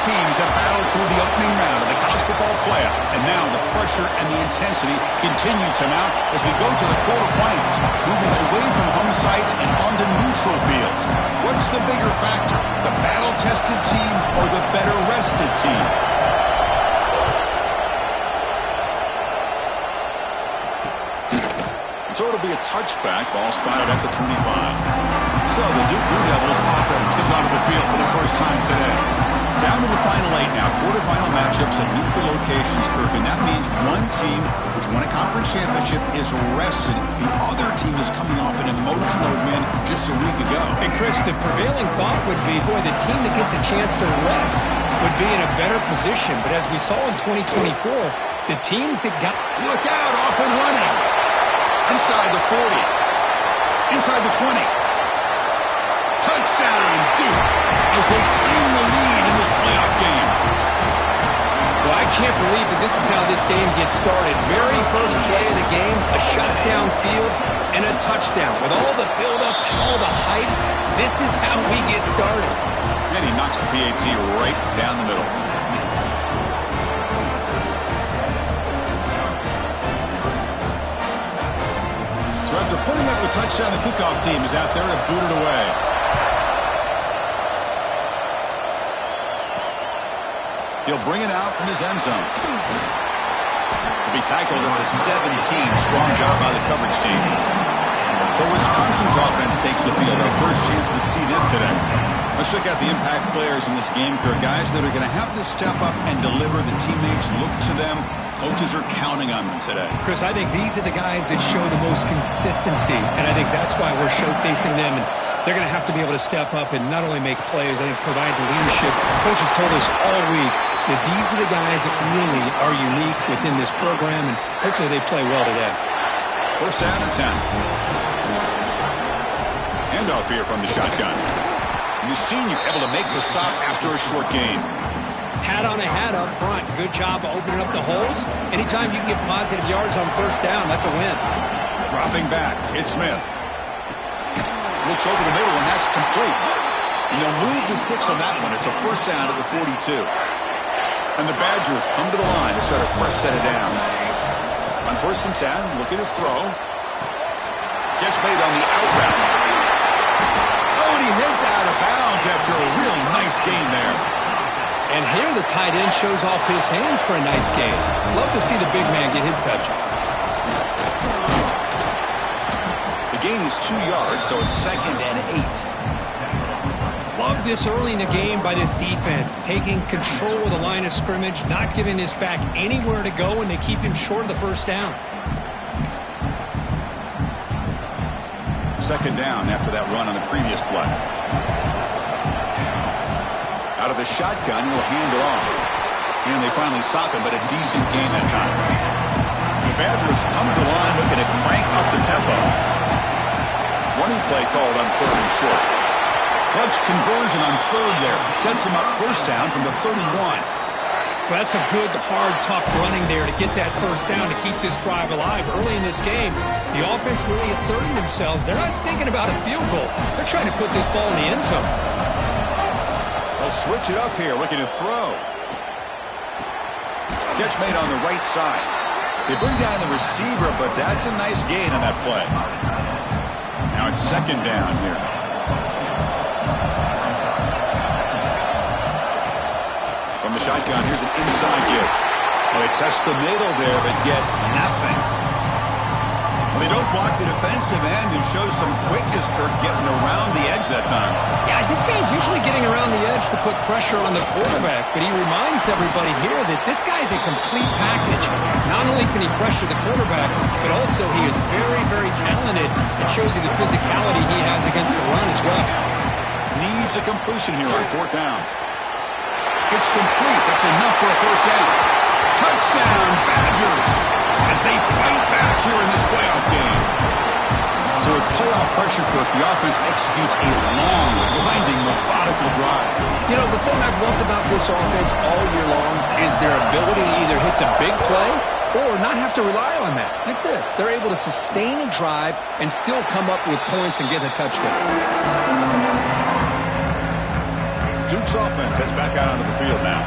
teams have battled through the opening round of the college football playoff, and now the pressure and the intensity continue to mount as we go to the quarterfinals, moving away from home sites and onto neutral fields. What's the bigger factor, the battle-tested team or the better-rested team? So it'll be a touchback, ball spotted at the 25. So the Duke Blue Devils offense comes onto the field for the first time today. Down to the final 8 now, quarterfinal matchups at neutral locations, Kirk, and that means one team which won a conference championship is rested. The other team is coming off an emotional win just a week ago. And Chris, the prevailing thought would be, boy, the team that gets a chance to rest would be in a better position. But as we saw in 2024, the teams that got... Look out, off and running. Inside the 40. Inside the 20. Touchdown, Duke, as they claim the lead in this playoff game. Well, I can't believe that this is how this game gets started. Very first play of the game, a shot downfield, and a touchdown. With all the buildup and all the hype, this is how we get started. And he knocks the PAT right down the middle. So after putting up a touchdown, the kickoff team is out there to boot it away. He'll bring it out from his end zone. He'll be tackled at the 17. Strong job by the coverage team. So Wisconsin's offense takes the field. Our first chance to see them today. Let's look at the impact players in this game, Kirk. Guys that are going to have to step up and deliver. The teammates look to them. Coaches are counting on them today. Chris, I think these are the guys that show the most consistency, and I think that's why we're showcasing them. And they're going to have to be able to step up and not only make plays, I think provide the leadership. Coaches told us all week that these are the guys that really are unique within this program, and hopefully they play well today. First down and 10. Handoff here from the shotgun. The senior able to make the stop after a short gain. Hat on a hat up front. Good job opening up the holes. Anytime you can get positive yards on first down, that's a win. Dropping back, it's Smith. Looks over the middle, and that's complete. And they'll move the 6 on that one. It's a first down at the 42. And the Badgers come to the line to start a fresh set of downs. On first and 10, looking to throw. Catch made on the out route. Oh, and he heads out of bounds after a really nice gain there. And here the tight end shows off his hands for a nice gain. Love to see the big man get his touches. The gain is 2 yards, so it's second and 8. Love this early in the game by this defense, taking control of the line of scrimmage, not giving this back anywhere to go, and they keep him short of the first down. Second down after that run on the previous play. Out of the shotgun, he'll hand it off. And they finally stop him, but a decent gain that time. The Badgers come to the line looking to crank up the tempo. Running play called on third and short. Clutch conversion on third there. Sets him up first down from the 31. Well, that's a good, hard, tough running there to get that first down to keep this drive alive. Early in this game, the offense really asserting themselves. They're not thinking about a field goal. They're trying to put this ball in the end zone. They'll switch it up here, looking to throw. Catch made on the right side. They bring down the receiver, but that's a nice gain on that play. Now it's second down here. From the shotgun, here's an inside give. Well, they test the middle there, but get nothing. Well, they don't block the defensive end and show some quickness, Kirk, getting around the edge that time. Yeah, this guy's usually getting around the edge to put pressure on the quarterback, but he reminds everybody here that this guy's a complete package. Not only can he pressure the quarterback, but also he is very, very talented. It shows you the physicality he has against the run as well. Needs a completion here on fourth down. It's complete. That's enough for a first down. Touchdown, Badgers, as they fight back here in this playoff game. So with playoff pressure, Kirk, the offense executes a long, winding, methodical drive. You know, the thing I've loved about this offense all year long is their ability to either hit the big play or not have to rely on that. Like this, they're able to sustain a drive and still come up with points and get a touchdown. Duke's offense heads back out onto the field now.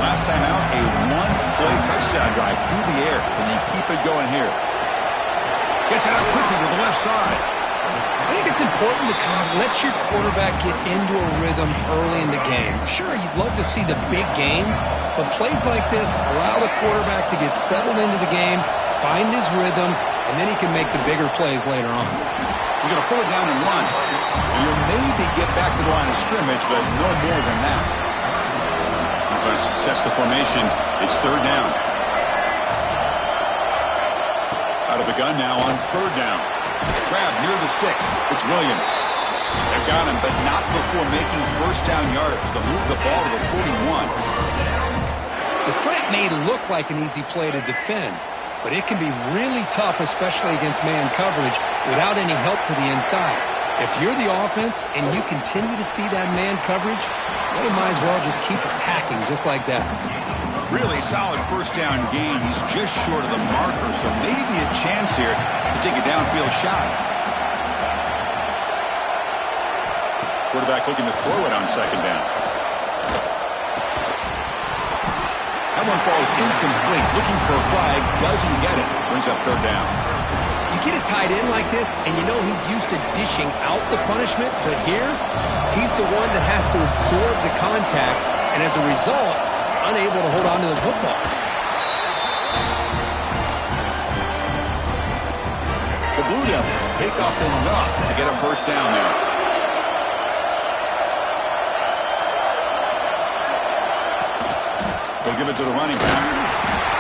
Last time out, a one-play touchdown drive through the air. Can they keep it going here? Gets it out quickly to the left side. I think it's important to kind of let your quarterback get into a rhythm early in the game. Sure, you'd love to see the big gains, but plays like this allow the quarterback to get settled into the game, find his rhythm, and then he can make the bigger plays later on. He's going to pull it down and run. And you'll maybe get back to the line of scrimmage, but no more than that. Offense sets the formation. It's third down. Out of the gun now on third down. Grab near the sticks. It's Williams. They've got him, but not before making first down yards. They'll move the ball to the 41. The slant may look like an easy play to defend, but it can be really tough, especially against man coverage, without any help to the inside. If you're the offense and you continue to see that man coverage, well, you might as well just keep attacking just like that. Really solid first down gain. He's just short of the marker, so maybe a chance here to take a downfield shot. Quarterback looking to throw it on second down. That one falls incomplete. Looking for a flag, doesn't get it. Brings up third down. You get a tight end like this, and you know he's used to dishing out the punishment, but here, he's the one that has to absorb the contact, and as a result, he's unable to hold on to the football. The Blue Devils pick up enough to get a first down there. They'll give it to the running back.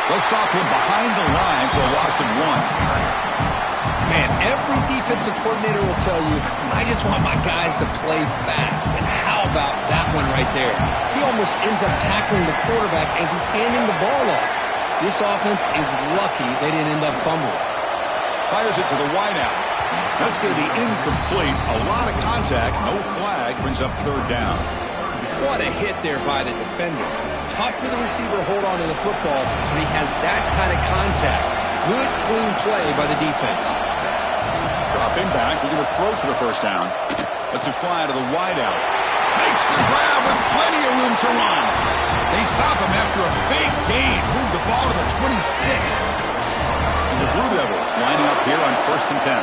They'll stop him behind the line for a loss of 1. Man, every defensive coordinator will tell you, I just want my guys to play fast. And how about that one right there? He almost ends up tackling the quarterback as he's handing the ball off. This offense is lucky they didn't end up fumbling. Fires it to the wideout. That's going to be incomplete. A lot of contact, no flag, brings up third down. What a hit there by the defender. Tough for the receiver to hold on to the football when he has that kind of contact. Good, clean play by the defense. Dropping back, we're going to throw for the first down. Lets it fly to the wideout. Makes the grab with plenty of room to run. They stop him after a big gain. Move the ball to the 26. And the Blue Devils lining up here on 1st and 10.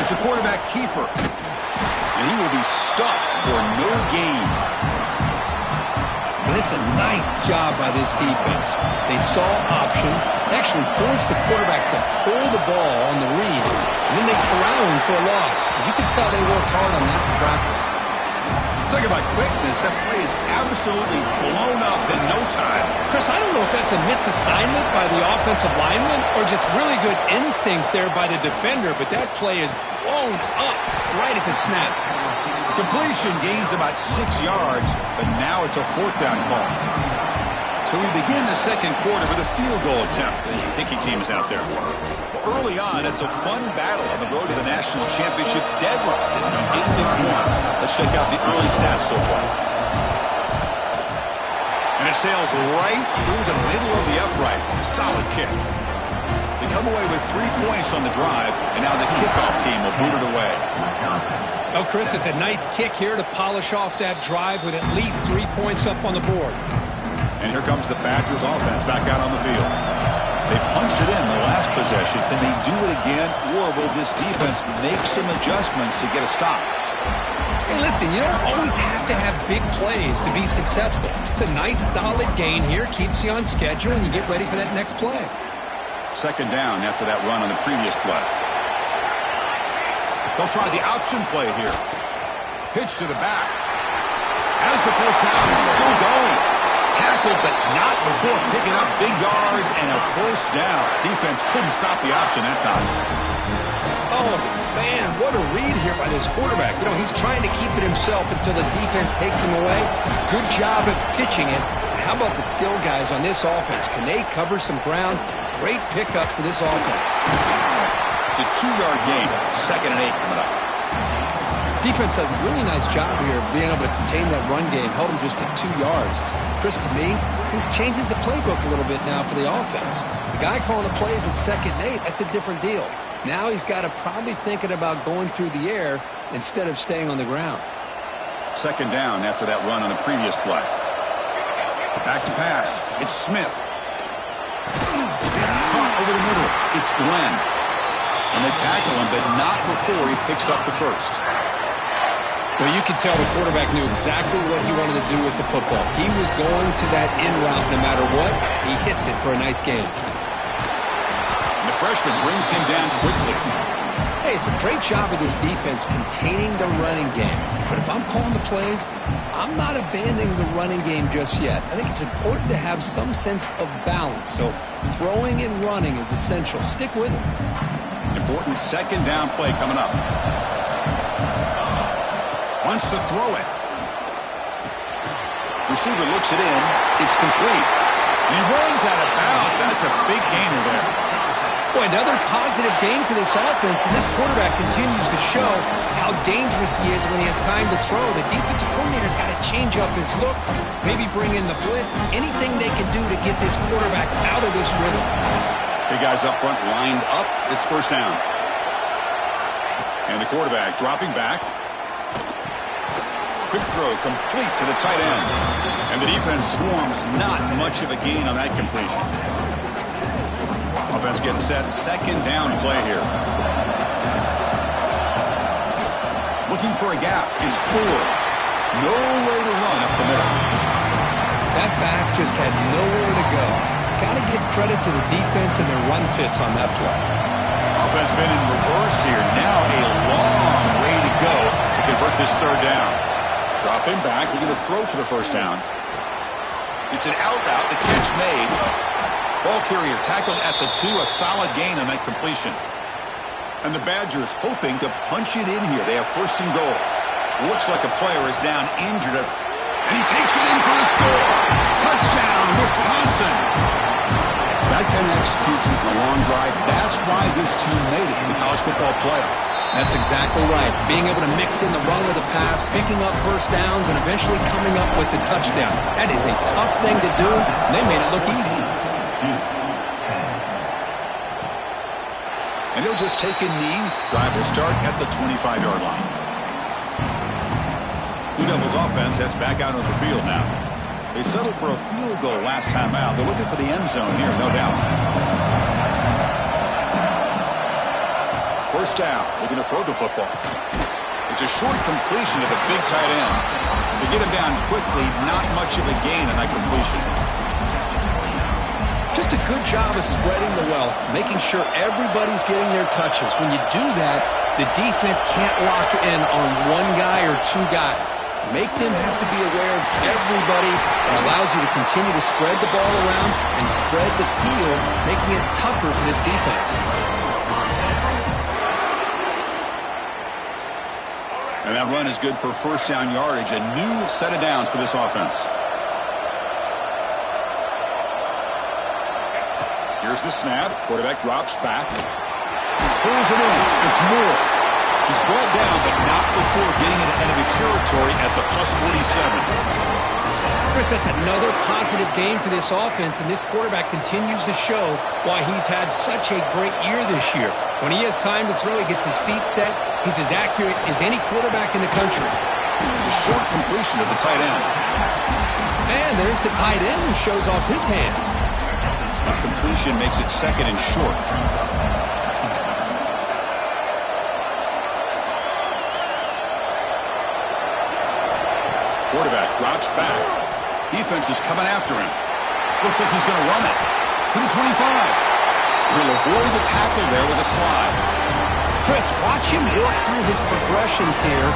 It's a quarterback keeper. And he will be stuffed for no gain. But it's a nice job by this defense. They saw option, actually forced the quarterback to pull the ball on the read, and then they corral him for a loss. You can tell they worked hard on that in practice. Talk about quickness. That play is absolutely blown up in no time. Chris, I don't know if that's a misassignment by the offensive lineman or just really good instincts there by the defender, but that play is blown up right at the snap. Completion gains about 6 yards, but now it's a 4th down call. So we begin the second quarter with a field goal attempt as the kicking team is out there. Well, early on, it's a fun battle on the road to the national championship deadline at the end of 1. Let's check out the early stats so far. And it sails right through the middle of the uprights. Solid kick. They come away with 3 points on the drive, and now the kickoff team will boot it away. Oh, Chris, it's a nice kick here to polish off that drive with at least 3 points up on the board. And here comes the Badgers offense back out on the field. They punched it in the last possession. Can they do it again, or will this defense make some adjustments to get a stop? Hey, listen, you don't always have to have big plays to be successful. It's a nice, solid gain here. Keeps you on schedule, and you get ready for that next play. Second down after that run on the previous play. They'll try the option play here. Pitch to the back. As the first down is still going. Tackled, but not before picking up big yards and a first down. Defense couldn't stop the option that time. Oh, man, what a read here by this quarterback. You know, he's trying to keep it himself until the defense takes him away. Good job at pitching it. And how about the skill guys on this offense? Can they cover some ground? Great pickup for this offense. It's a 2-yard gain. 2nd and 8 coming up. Defense does a really nice job here of being able to contain that run game. Held him just at 2 yards. Chris, to me, this changes the playbook a little bit now for the offense. The guy calling the plays at 2nd and 8, that's a different deal. Now he's got to probably thinking about going through the air instead of staying on the ground. Second down after that run on the previous play. Back to pass. It's Smith. Caught over the middle. It's Glenn. And they tackle him, but not before he picks up the first. Well, you could tell the quarterback knew exactly what he wanted to do with the football. He was going to that in route no matter what. He hits it for a nice gain. And the freshman brings him down quickly. Hey, it's a great job of this defense containing the running game. But if I'm calling the plays, I'm not abandoning the running game just yet. I think it's important to have some sense of balance. So throwing and running is essential. Stick with it. Important second down play coming up. Wants to throw it. Receiver looks it in. It's complete. And he runs out of bounds. That's a big gainer there. Boy, another positive game for this offense, and this quarterback continues to show how dangerous he is when he has time to throw. The defensive coordinator's got to change up his looks, maybe bring in the blitz, anything they can do to get this quarterback out of this rhythm. Big guys up front lined up. It's first down. And the quarterback dropping back. Quick throw complete to the tight end. And the defense swarms not much of a gain on that completion. Offense getting set. Second down play here. Looking for a gap. It's Ford. No way to run up the middle. That back just had nowhere to go. Got to give credit to the defense and their run fits on that play. Offense been in reverse here. Now a long way to go to convert this third down. Dropping back. Looking to throw for the first down. It's an out route. The catch made. Ball carrier tackled at the 2. A solid gain on that completion. And the Badgers hoping to punch it in here. They have first and goal. Looks like a player is down injured. And he takes it in for the score. Touchdown, Wisconsin. That kind of execution on a long drive, that's why this team made it in the college football playoff. That's exactly right. Being able to mix in the run with the pass, picking up first downs, and eventually coming up with the touchdown. That is a tough thing to do, and they made it look easy. And he'll just take a knee. Drive will start at the 25-yard line. Blue Devils offense heads back out on the field now. They settled for a field goal last time out. They're looking for the end zone here, no doubt. First down, looking to throw the football. It's a short completion to the big tight end. To get him down quickly, not much of a gain on that completion. Just a good job of spreading the wealth, making sure everybody's getting their touches. When you do that, the defense can't lock in on one guy or two guys. Make them have to be aware of everybody. It allows you to continue to spread the ball around and spread the field, making it tougher for this defense. And that run is good for first down yardage. A new set of downs for this offense. Here's the snap. Quarterback drops back. Pulls it in. It's Moore. He's brought down, but not before getting into enemy territory at the +47. Chris, that's another positive game for this offense, and this quarterback continues to show why he's had such a great year this year. When he has time to throw, he gets his feet set. He's as accurate as any quarterback in the country. A short completion to the tight end. And there's the tight end who shows off his hands. The completion makes it second and short. Quarterback drops back. Defense is coming after him. Looks like he's going to run it. To the 25. He'll avoid the tackle there with a slide. Chris, watch him work through his progressions here.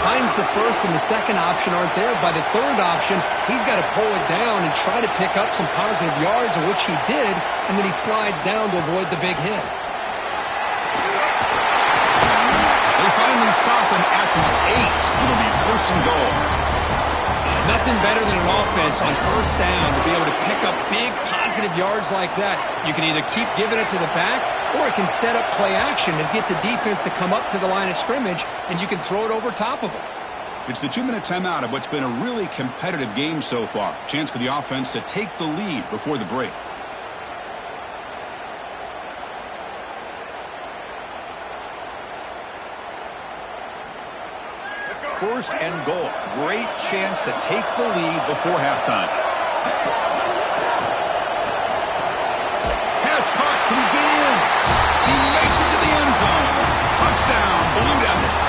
Finds the first and the second option aren't there. By the third option, he's got to pull it down and try to pick up some positive yards, of which he did, and then he slides down to avoid the big hit. They finally stop him at the 8. It'll be first and goal. Nothing better than an offense on first down to be able to pick up big positive yards like that. You can either keep giving it to the back, or it can set up play action and get the defense to come up to the line of scrimmage, and you can throw it over top of them. It's the 2-minute timeout of what's been a really competitive game so far. Chance for the offense to take the lead before the break. first and goal. Great chance to take the lead before halftime. Pass caught. Can he get in? He makes it to the end zone. Touchdown, Blue Devils.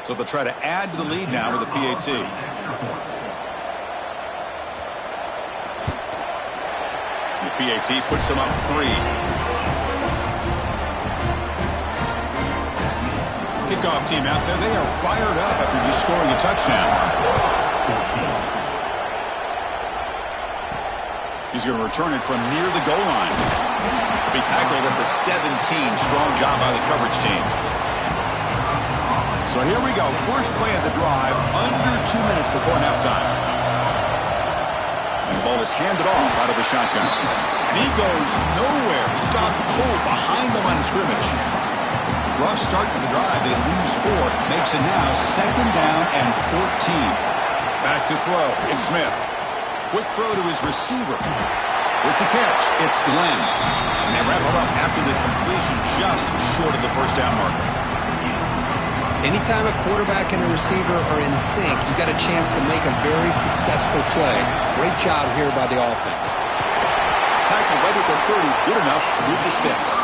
So they'll try to add to the lead now with a PAT. The PAT puts them up 3. Kickoff team out there. They are fired up after just scoring a touchdown. He's going to return it from near the goal line. Be tackled at the 17. Strong job by the coverage team. So here we go. First play of the drive, under 2 minutes before halftime. And the ball is handed off out of the shotgun. And he goes nowhere. Stopped cold behind the line of scrimmage. Rough start to the drive. They lose 4. Makes it now 2nd down and 14. Back to throw. It's Smith. Quick throw to his receiver. With the catch, it's Glenn. And they wrap him up after the completion just short of the first down marker. Anytime a quarterback and a receiver are in sync, you got a chance to make a very successful play. Great job here by the offense. Tackle right at the 30, good enough to move the sticks.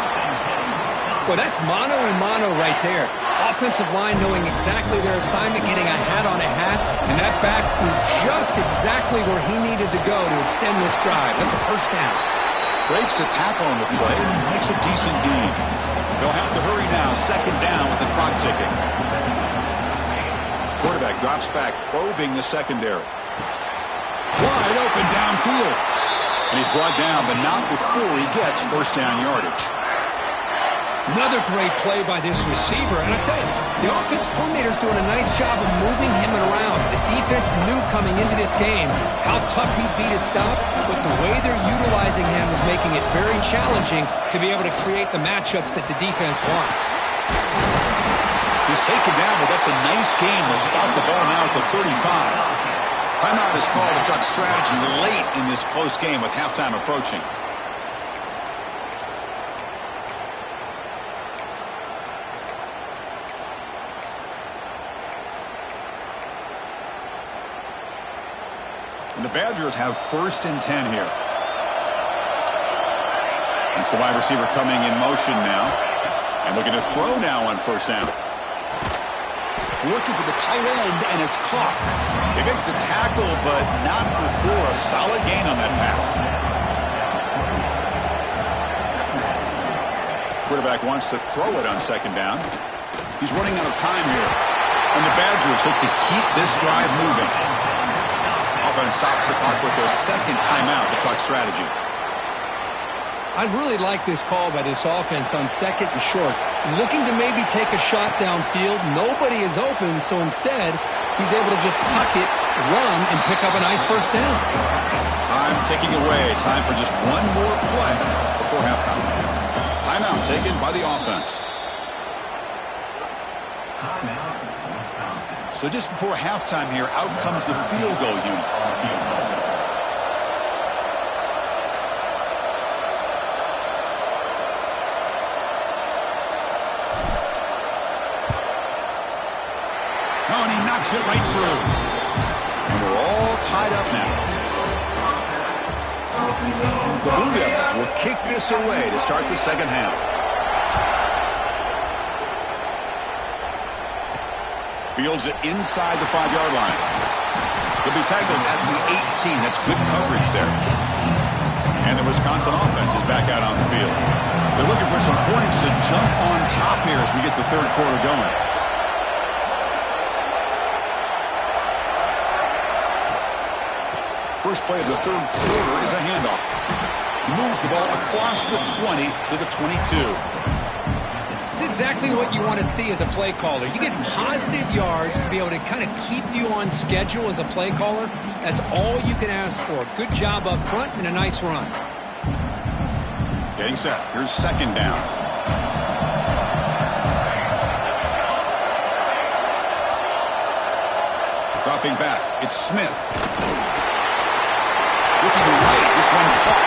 Well, that's mano and mano right there. Offensive line knowing exactly their assignment, getting a hat on a hat, and that back threw just exactly where he needed to go to extend this drive. That's a first down. Breaks a tackle on the play and makes a decent gain. They'll have to hurry now, 2nd down with the clock ticking. Quarterback drops back, probing the secondary. Wide open downfield. And he's brought down, but not before he gets first down yardage. Another great play by this receiver. And I tell you, the offense coordinator's doing a nice job of moving him around. The defense knew coming into this game how tough he'd be to stop, but the way they're utilizing him is making it very challenging to be able to create the matchups that the defense wants. He's taken down, but that's a nice gain. They'll spot the ball now at the 35. Timeout is called to talk strategy late in this close game with halftime approaching. And the Badgers have 1st and 10 here. It's the wide receiver coming in motion now. And looking to throw now on first down. Looking for the tight end, and it's caught. They make the tackle, but not before a solid gain on that pass. Quarterback wants to throw it on 2nd down. He's running out of time here. And the Badgers look to keep this drive moving. Offense stops the clock with their 2nd timeout to talk strategy. I really like this call by this offense on 2nd and short. Looking to maybe take a shot downfield. Nobody is open, so instead, he's able to just tuck it, run, and pick up a nice first down. Time ticking away. Time for just one more play before halftime. Timeout taken by the offense. So just before halftime here, out comes the field goal unit. Oh, and he knocks it right through. And we're all tied up now. The Blue Devils will kick this away to start the 2nd half. Fields it inside the 5-yard line. He'll be tackled at the 18. That's good coverage there. And the Wisconsin offense is back out on the field. They're looking for some points to jump on top here as we get the 3rd quarter going. First play of the 3rd quarter is a handoff. He moves the ball across the 20 to the 22. It's exactly what you want to see as a play caller. You get positive yards to be able to kind of keep you on schedule as a play caller. That's all you can ask for. Good job up front and a nice run. Getting set. Here's second down. Dropping back. It's Smith. Looking right. This one caught.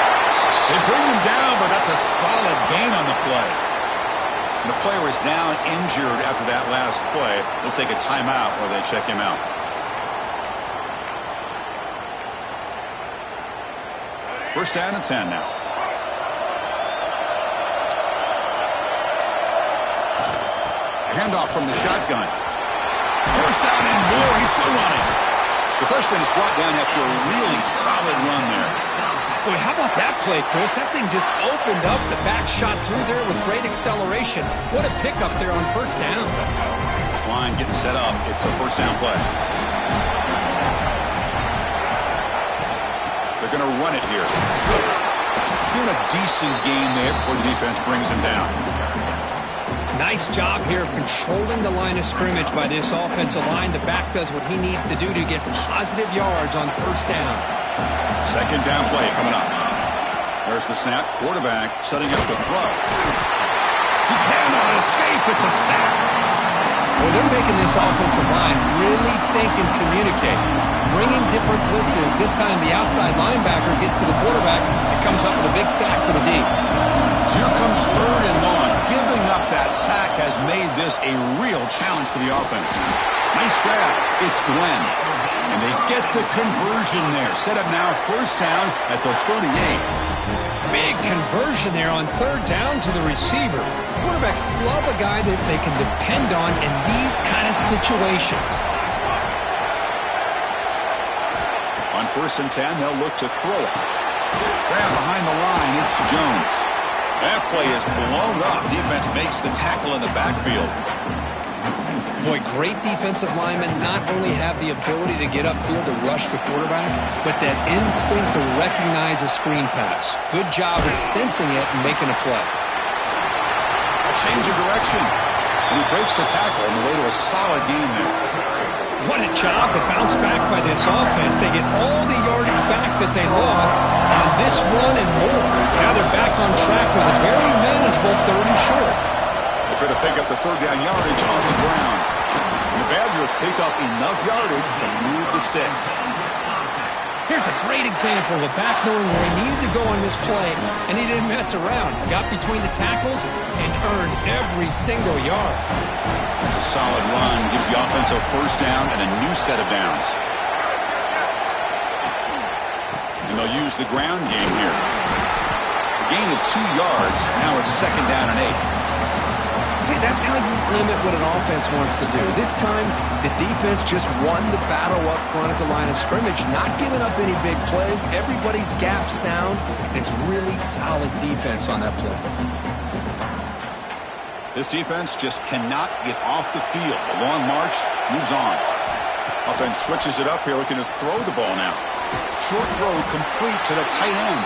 They bring him down, but that's a solid gain on the play. And the player is down injured after that last play. They'll take a timeout or they check him out. First down and 10 now. Handoff from the shotgun. First down and more. He's still running. The freshman is brought down after a really solid run there. Boy, how about that play, Chris? That thing just opened up. The back shot through there with great acceleration. What a pickup there on first down. This line getting set up. It's a first down play. They're going to run it here. Doing a decent gain there before the defense brings him down. Nice job here of controlling the line of scrimmage by this offensive line. The back does what he needs to do to get positive yards on first down. Second down play coming up. There's the snap. Quarterback setting up the throw. He cannot escape. It's a sack. Well, they're making this offensive line really think and communicate. Bringing different blitzes. This time the outside linebacker gets to the quarterback and comes up with a big sack for the D. So here comes third and long. Giving up that sack has made this a real challenge for the offense. Nice grab. It's Glenn. And they get the conversion there. Set up now first down at the 38. Big conversion there on third down to the receiver. Quarterbacks love a guy that they can depend on in these kind of situations. On first and 10, they'll look to throw it. Grab behind the line. It's Jones. That play is blown up. Defense makes the tackle in the backfield. Boy, great defensive linemen not only have the ability to get upfield to rush the quarterback, but that instinct to recognize a screen pass. Good job of sensing it and making a play. A change of direction. And he breaks the tackle on the way to a solid gain there. What a job to bounce back by this offense. They get all the yardage back that they lost on this run and more. Now they're back on track with a very manageable 3rd and short. They try to pick up the third down yardage on the ground. And the Badgers pick up enough yardage to move the sticks. Here's a great example of a back knowing where he needed to go on this play, and he didn't mess around. Got between the tackles and earned every single yard. It's a solid run. Gives the offense a first down and a new set of downs. And they'll use the ground game here. A gain of 2 yards. Now it's second down and 8. See, that's how you limit what an offense wants to do. This time, the defense just won the battle up front at the line of scrimmage, not giving up any big plays. Everybody's gap sound. It's really solid defense on that play. This defense just cannot get off the field. A long march moves on. Offense switches it up here, looking to throw the ball now. Short throw complete to the tight end.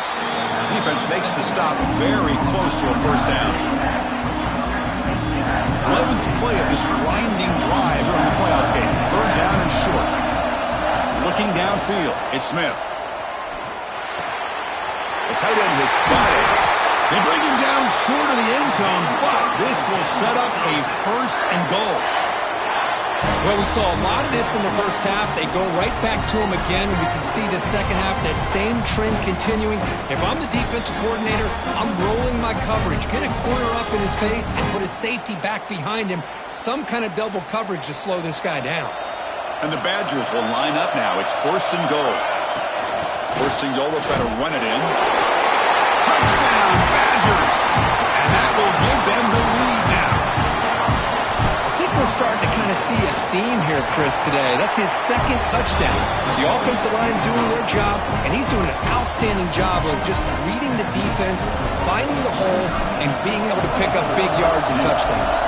Defense makes the stop very close to a first down. 11th play of this grinding drive here in the playoff game. Third down and short. Looking downfield, it's Smith. The tight end has got it. They bring him down short of the end zone, but this will set up a first and goal. Well, we saw a lot of this in the first half. They go right back to him again. We can see the second half, that same trend continuing. If I'm the defensive coordinator, I'm rolling my coverage. Get a corner up in his face and put his safety back behind him. Some kind of double coverage to slow this guy down. And the Badgers will line up now. It's first and goal. First and goal, they'll try to run it in. Touchdown, Badgers! And that will give them the lead now. I think we're starting to kind of see a theme here, Chris, today. That's his second touchdown. The offensive line doing their job, and he's doing an outstanding job of just reading the defense, finding the hole, and being able to pick up big yards and touchdowns.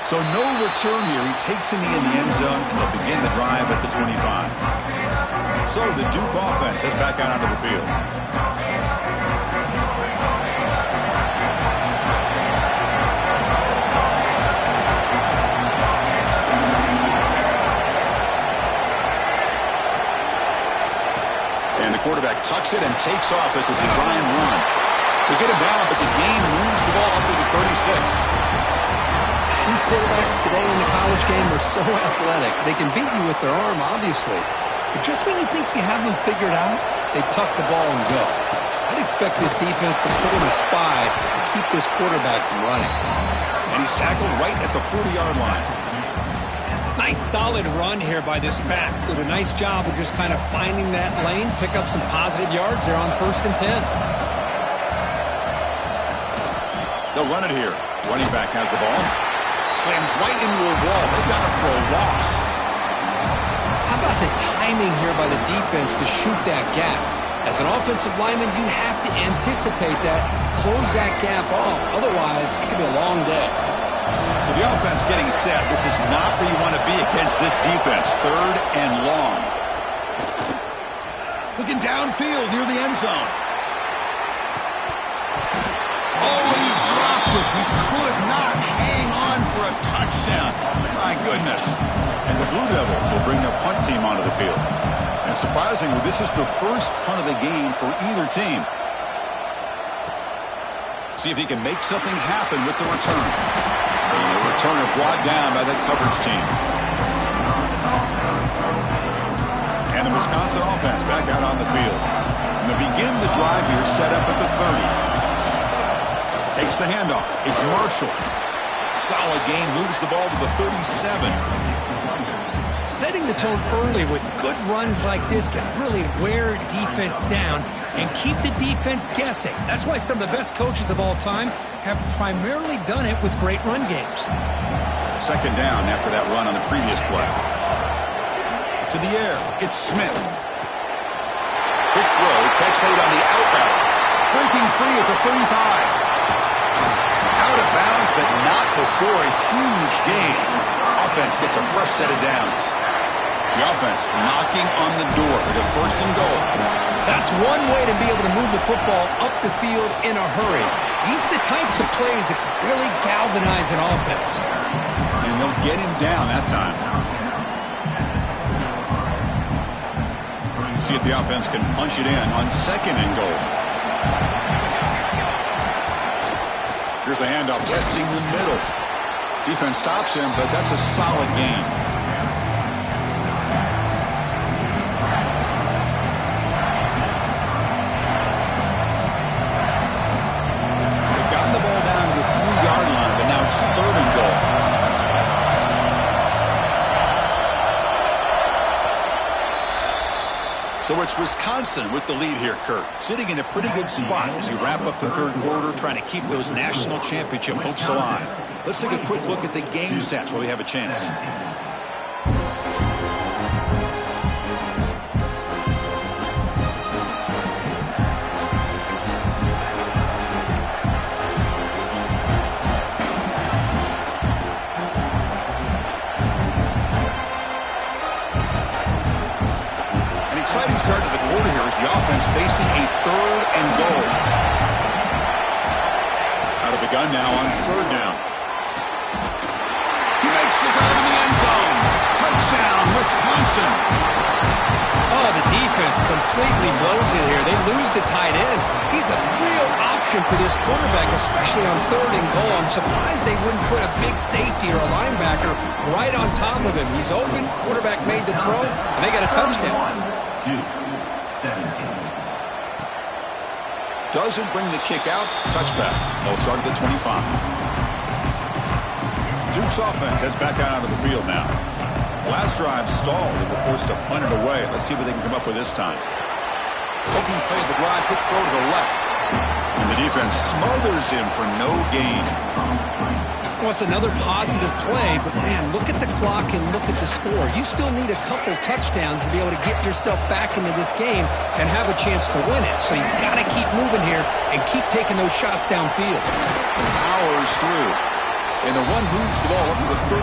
So no return here. He takes him in the end zone, and they'll begin the drive at the 25. So the Duke offense heads back out onto the field. And tucks it and takes off as a design run. They get him down, but the gain moves the ball up to the 36. These quarterbacks today in the college game are so athletic. They can beat you with their arm, obviously. But just when you think you have them figured out, they tuck the ball and go. I'd expect this defense to put in a spy and keep this quarterback from running. And he's tackled right at the 40-yard line. Nice solid run here by this back. Did a nice job of just kind of finding that lane, pick up some positive yards there on 1st and 10. They'll run it here. Running back has the ball. Slams right into a wall. They've got him for a loss. How about the timing here by the defense to shoot that gap? As an offensive lineman, you have to anticipate that, close that gap off. Otherwise, it could be a long day. So the offense getting set. This is not where you want to be against this defense. 3rd and long. Looking downfield near the end zone. Oh, he dropped it. He could not hang on for a touchdown. My goodness. And the Blue Devils will bring their punt team onto the field. And surprisingly, this is the first punt of the game for either team. See if he can make something happen with the return. And the returner brought down by that coverage team. And the Wisconsin offense back out on the field. And they begin the drive here, set up at the 30. Takes the handoff. It's Marshall. Solid gain, moves the ball to the 37. Setting the tone early with good runs like this can really wear defense down and keep the defense guessing. That's why some of the best coaches of all time have primarily done it with great run games. 2nd down after that run on the previous play. To the air, it's Smith. Quick throw, catch made on the out route. Breaking free at the 35. Out of bounds, but not before a huge gain. Offense gets a fresh set of downs. The offense knocking on the door with a 1st and goal. That's one way to be able to move the football up the field in a hurry. These are the types of plays that can really galvanize an offense. And they'll get him down that time. See if the offense can punch it in on 2nd and goal. Here's the handoff, testing the middle. Defense stops him, but that's a solid gain. They've gotten the ball down to the 3-yard line, but now it's 3rd and goal. So it's Wisconsin with the lead here, Kurt. Sitting in a pretty good spot as you wrap up the 3rd quarter, trying to keep those national championship hopes alive. Let's take a quick look at the game stats while we have a chance. An exciting start to the quarter here as the offense facing a 3rd and goal. Out of the gun now on 3rd down. The grab in the end zone. Touchdown, Wisconsin. Oh, the defense completely blows it here. They lose the tight end. He's a real option for this quarterback, especially on 3rd and goal. I'm surprised they wouldn't put a big safety or a linebacker right on top of him. He's open. Quarterback made the throw, and they got a touchdown. 17. Doesn't bring the kick out. Touchback. They'll start at the 25. Duke's offense heads back out onto the field now. Last drive stalled. They were forced to punt it away. Let's see what they can come up with this time. Opening play of the drive, quick throw to the left. And the defense smothers him for no gain. Well, it's another positive play, but man, look at the clock and look at the score. You still need a couple touchdowns to be able to get yourself back into this game and have a chance to win it. So you've got to keep moving here and keep taking those shots downfield. Powers through. And the run moves the ball up to the 33.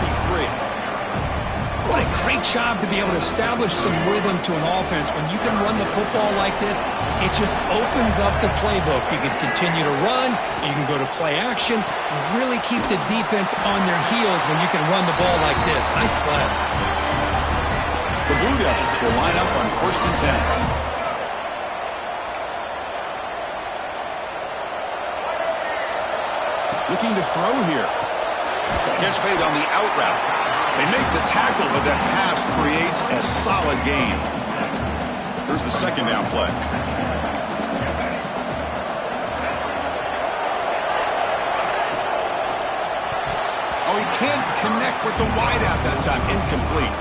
What a great job to be able to establish some rhythm to an offense. When you can run the football like this, it just opens up the playbook. You can continue to run. You can go to play action. You really keep the defense on their heels when you can run the ball like this. Nice play. The Blue Devils will line up on 1st and 10. Looking to throw here. Catch made on the out route. They make the tackle, but that pass creates a solid gain. Here's the second down play. Oh, he can't connect with the wideout that time. Incomplete.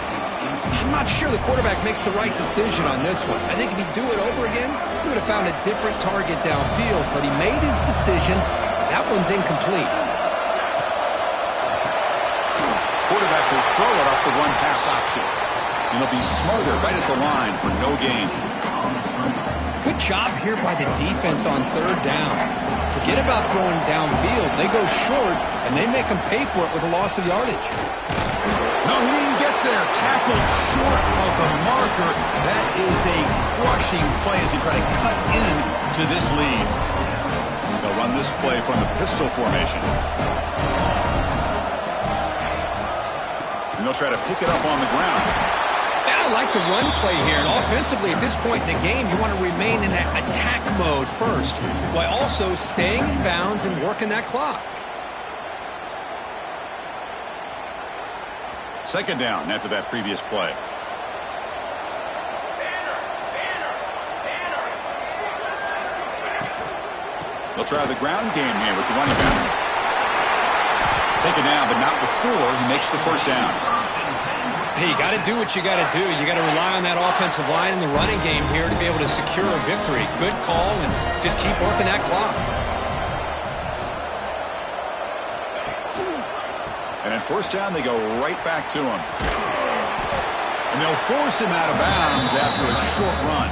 I'm not sure the quarterback makes the right decision on this one. I think if he'd do it over again, he would have found a different target downfield, but he made his decision. That one's incomplete. Quarterback will throw it off the one-pass option. And he'll be smothered right at the line for no gain. Good job here by the defense on third down. Forget about throwing downfield. They go short, and they make them pay for it with a loss of yardage. No, he didn't get there. Tackled short of the marker. That is a crushing play as he try to cut into this lead. They'll run this play from the pistol formation. And they'll try to pick it up on the ground. Yeah, I like the run play here. And offensively, at this point in the game, you want to remain in that attack mode first, while also staying in bounds and working that clock. Second down after that previous play. They'll try the ground game here with the running back. Taken down, but not before he makes the first down. Hey, you got to do what you got to do. You got to rely on that offensive line in the running game here to be able to secure a victory. Good call, and just keep working that clock. And at first down, they go right back to him. And they'll force him out of bounds after a short run.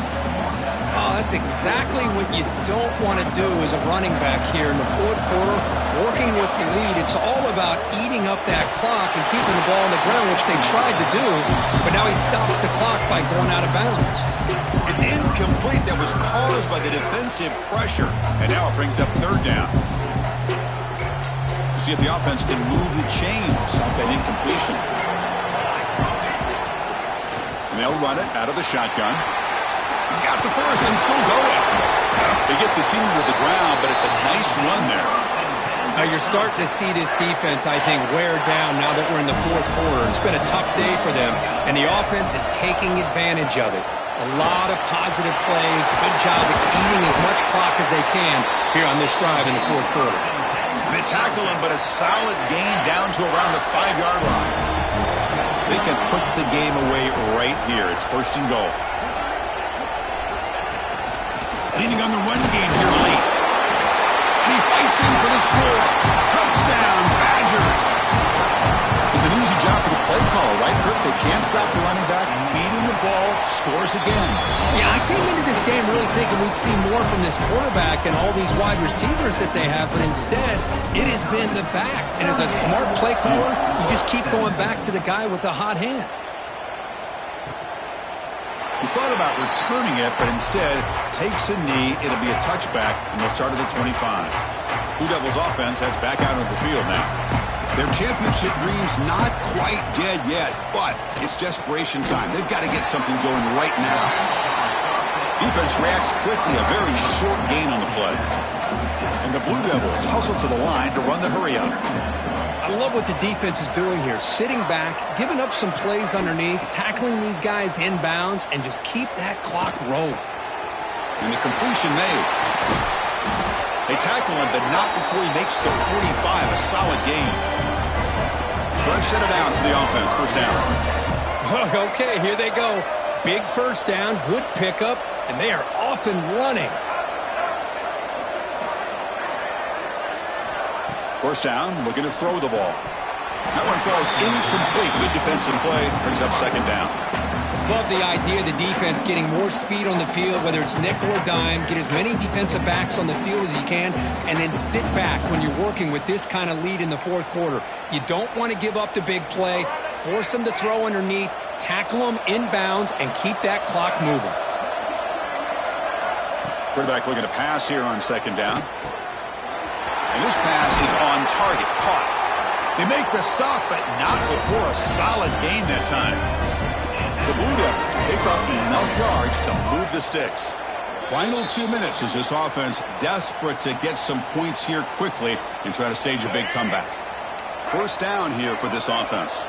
Oh, that's exactly what you don't want to do as a running back here in the fourth quarter. Working with the lead, it's all about eating up that clock and keeping the ball on the ground, which they tried to do. But now he stops the clock by going out of bounds. It's incomplete. That was caused by the defensive pressure. And now it brings up third down. See if the offense can move the chains off that incompletion. And they'll run it out of the shotgun. He's got the first and still going. They get the senior to the ground, but it's a nice run there. Now you're starting to see this defense, I think, wear down now that we're in the fourth quarter. It's been a tough day for them, and the offense is taking advantage of it. A lot of positive plays. Good job of eating as much clock as they can here on this drive in the fourth quarter. They tackle him, but a solid gain down to around the 5-yard line. They can put the game away right here. It's first and goal. Leaning on the run game here late. He fights in for the score. Touchdown, Badgers. It's an easy job for the play caller, right, Kirk? They can't stop the running back. Feeding the ball, scores again. Yeah, I came into this game really thinking we'd see more from this quarterback and all these wide receivers that they have, but instead, it has been the back. And as a smart play caller, you just keep going back to the guy with the hot hand. He thought about returning it, but instead takes a knee. It'll be a touchback, and they'll start at the 25. Blue Devils offense heads back out on the field now. Their championship dream's not quite dead yet, but it's desperation time. They've got to get something going right now. Defense reacts quickly, a very short gain on the play. And the Blue Devils hustle to the line to run the hurry-up. I love what the defense is doing here. Sitting back, giving up some plays underneath, tackling these guys inbounds, and just keep that clock rolling. And the completion made. They tackle him, but not before he makes the 45, a solid gain. Fresh set of downs for the offense, first down. Okay, here they go. Big first down, good pickup, and they are off and running. First down, looking to throw the ball. That one falls incomplete. Good defensive play, brings up second down. Love the idea of the defense getting more speed on the field, whether it's nickel or dime, get as many defensive backs on the field as you can, and then sit back when you're working with this kind of lead in the fourth quarter. You don't want to give up the big play, force them to throw underneath, tackle them inbounds, and keep that clock moving. Quarterback looking to pass here on second down. And this pass is on target, caught. They make the stop, but not before a solid gain that time. The Blue Devils pick up enough yards to move the sticks. Final 2 minutes as this offense desperate to get some points here quickly and try to stage a big comeback. First down here for this offense.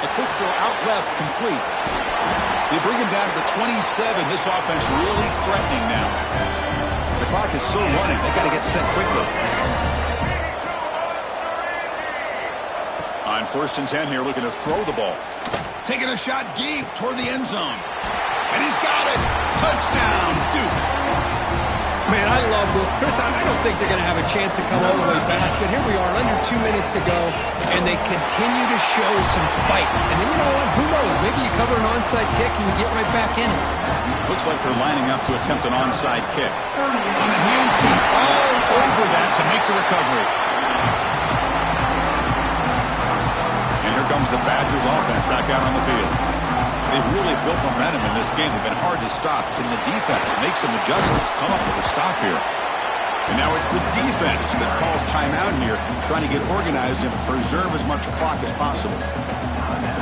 A quick throw out left, complete. They bring him down to the 27. This offense really threatening now. The clock is still running. They got to get set quickly. On 1st and 10 here, looking to throw the ball. Taking a shot deep toward the end zone. And he's got it. Touchdown, Duke. Man, I love this. Chris, I don't think they're going to have a chance to come all the way back. But here we are, under 2 minutes to go, and they continue to show some fight. And then you know what? Who knows? Maybe you cover an onside kick and you get right back in it. Looks like they're lining up to attempt an onside kick. On the hand seat, all over that to make the recovery. And here comes the Badgers offense back out on the field. They've really built momentum in this game. They've been hard to stop. Can the defense make some adjustments, come up with a stop here? And now it's the defense that calls timeout here, trying to get organized and preserve as much clock as possible.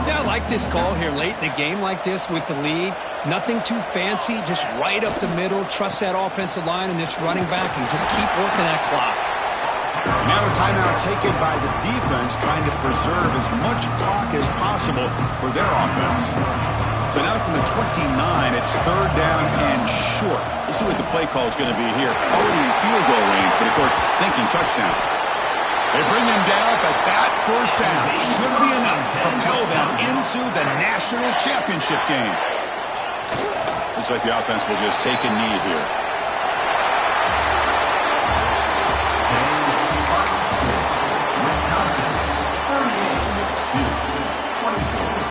Yeah, I like this call here late in the game like this with the lead. Nothing too fancy, just right up the middle. Trust that offensive line and this running back and just keep working that clock. Now a timeout taken by the defense, trying to preserve as much clock as possible for their offense. So now from the 29, it's 3rd down and short. Let's see what the play call is going to be here. Already in field goal range, but of course, thinking touchdown. They bring him down, but that first down should be enough to propel them into the national championship game. Looks like the offense will just take a knee here.